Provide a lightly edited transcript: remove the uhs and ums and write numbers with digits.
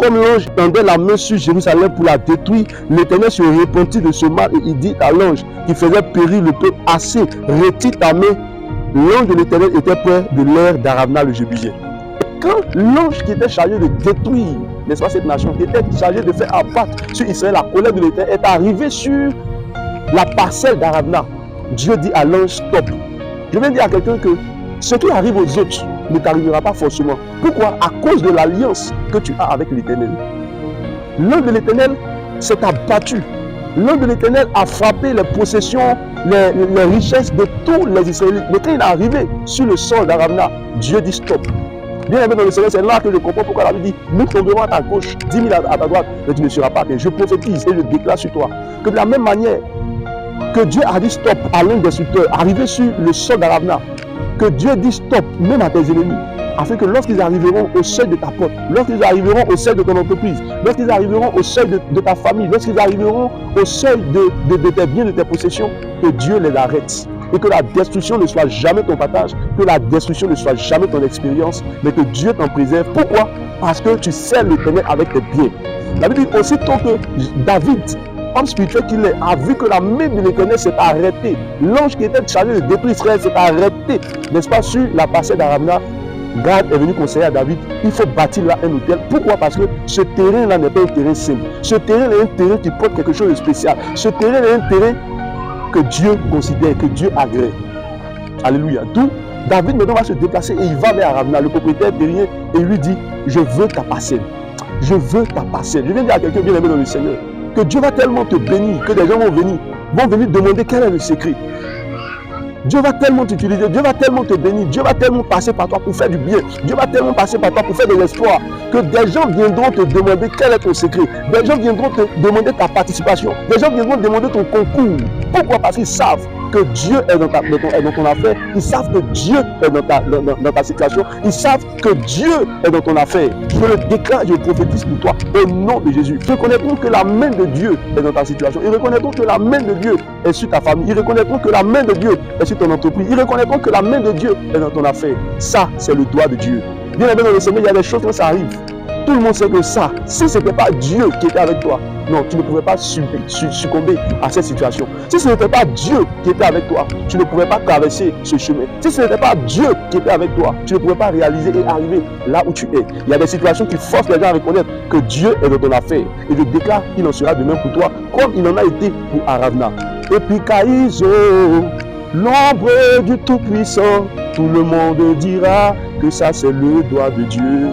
comme l'ange tendait la main sur Jérusalem pour la détruire, l'Éternel se repentit de ce mal et il dit à l'ange qui faisait périr le peuple: assez, retire ta main. L'ange de l'Éternel était près de l'aire d'Aravna le Jébusien. Quand l'ange qui était chargé de détruire, n'est-ce pas, cette nation, qui était chargé de faire abattre sur Israël la colère de l'Éternel, est arrivé sur la parcelle d'Aravna, Dieu dit à l'ange: stop. Je viens dire à quelqu'un que ce qui arrive aux autres ne t'arrivera pas forcément. Pourquoi? À cause de l'alliance que tu as avec l'Éternel. L'ange de l'Éternel s'est abattu. L'ange de l'Éternel a frappé les possessions, les richesses de tous les Israélites. Mais quand il est arrivé sur le sol d'Aravna, Dieu dit stop. Bien aimé dans le Seigneur, c'est là que je comprends pourquoi la Bible dit: nous tomberons à ta gauche, 10 000 à ta droite, mais tu ne seras pas. Mais je prophétise et je déclare sur toi que de la même manière que Dieu a dit stop à l'un des destructeurs arrivé sur le sol d'Aravna, que Dieu dit stop même à tes ennemis, afin que lorsqu'ils arriveront au seuil de ta porte, lorsqu'ils arriveront au seuil de ton entreprise, lorsqu'ils arriveront au seuil de ta famille, lorsqu'ils arriveront au seuil de tes biens, de tes possessions, que Dieu les arrête. Et que la destruction ne soit jamais ton partage, que la destruction ne soit jamais ton expérience, mais que Dieu t'en préserve. Pourquoi? Parce que tu sers l'Éternel avec tes biens. La Bible dit aussitôt que David, homme spirituel qu'il est, a vu que la main de l'Éternel s'est arrêtée. L'ange qui était chargé de détruire Israël s'est arrêté, n'est-ce pas, sur la parcelle d'Aravna. Gad est venu conseiller à David: il faut bâtir là un hôtel. Pourquoi? Parce que ce terrain-là n'est pas un terrain simple. Ce terrain est un terrain qui porte quelque chose de spécial. Ce terrain est un terrain que Dieu considère, que Dieu agrée. Alléluia. D'où David maintenant va se déplacer et il va vers Aravna, le propriétaire terrien, et lui dit: je veux ta parcelle. Je veux ta parcelle. Je viens dire à quelqu'un bien aimé dans le Seigneur que Dieu va tellement te bénir que des gens vont venir demander quel est le secret. Dieu va tellement t'utiliser, Dieu va tellement te bénir, Dieu va tellement passer par toi pour faire du bien, Dieu va tellement passer par toi pour faire de l'espoir, que des gens viendront te demander quel est ton secret, des gens viendront te demander ta participation, des gens viendront demander ton concours. Pourquoi? Parce qu'ils savent que Dieu est dans ton affaire, ils savent que Dieu est dans ta situation, ils savent que Dieu est dans ton affaire. Je le déclare, je le prophétise pour toi au nom de Jésus. Ils reconnaîtront que la main de Dieu est dans ta situation, ils reconnaîtront que la main de Dieu est sur ta famille, ils reconnaîtront que la main de Dieu est sur ton entreprise, ils reconnaîtront que la main de Dieu est dans ton affaire. Ça, c'est le doigt de Dieu. Bien aimé dans le Seigneur, il y a des choses quand ça arrive. Tout le monde sait que ça, si ce n'était pas Dieu qui était avec toi, non, tu ne pouvais pas succomber à cette situation. Si ce n'était pas Dieu qui était avec toi, tu ne pouvais pas traverser ce chemin. Si ce n'était pas Dieu qui était avec toi, tu ne pouvais pas réaliser et arriver là où tu es. Il y a des situations qui forcent les gens à reconnaître que Dieu est dans ton affaire. Et je déclare qu'il en sera de même pour toi, comme il en a été pour Aravna. Et puis Kaïso, l'ombre du Tout-Puissant, tout le monde dira que ça c'est le doigt de Dieu.